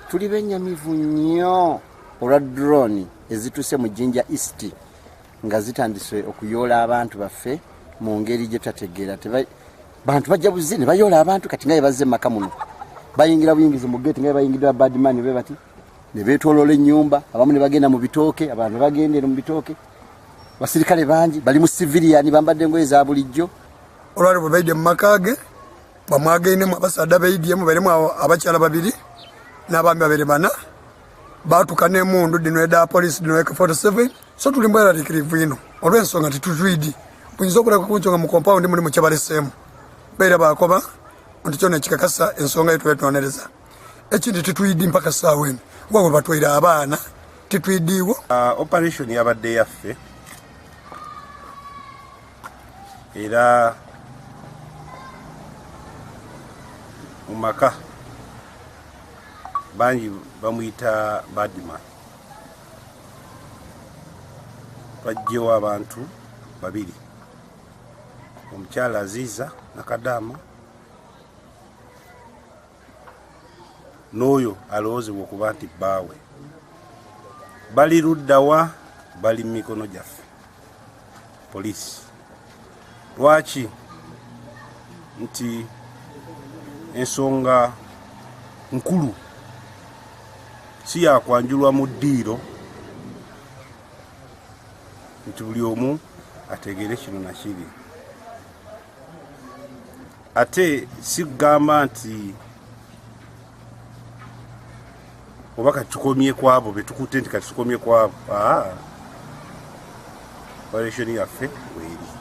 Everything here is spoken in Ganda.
tuli benyamivu nnyo olwa drone ezituse mu Jinja East nga zitandise okuyoola abantu baffe mu ngeri gye tategeera. Bantu bajja buzi ne bayoola abantu kati nga bazze maka muno bayingira buyingizi mu gate nga bayingira badman be bati ne beetoloola ennyumba abamu ne bagenda mu bitooke abantu bagendera mu bitooke basirikale bangi bali mu civilian bambadde engoye za bulijjo olwali bwe baidde mu makage bamwagendemu abasaadda baidyemu balimu abakyala babiri n'abaami babiri bana baatuka n'emundu dino eda police dino AK47 so tuli mbweraliikirivu ino olw'ensonga titutwidi buyinza okuleka kunkyonga mu compound muli mu kyabaleseemu beera baakoba nti kyona ekikakasa ensonga yetu etwonereza ekindi titwidi mpaka ssaawa eno wabwe batwaire abaana titwidiiwo. Operation yabadde yaffe era mu maka bangi bamuyita badman twajjewo abantu babiri omukyala Aziza Nakadama n'oyo alowoozebwa okuba nti bbaawe bali luddawa bali mu mikono gyaffe poliisi. Lwaki? Nti ensonga nkulu si yakwanjulwa mu ddiiro nti buli omu ategeere kino na kiri ate si kugamba nti oba kati tukomye kwabo betukutte nti kati tukomye kwabo operation yaffe weri.